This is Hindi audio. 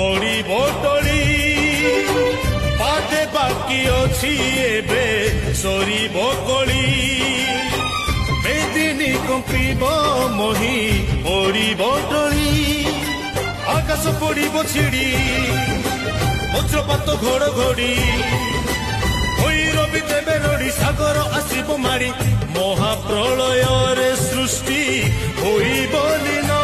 पड़ी बोटली पाटे बाकी अच्छी एबे सरी बकली बेदिनी कंपिब मही पड़ी बोटली आकाश पड़ब छिड़ी वज्रपात घड़घड़ी भैरवी देवे रड़ी सागर आसब माड़ी महाप्रलय सृष्टि होइबनि न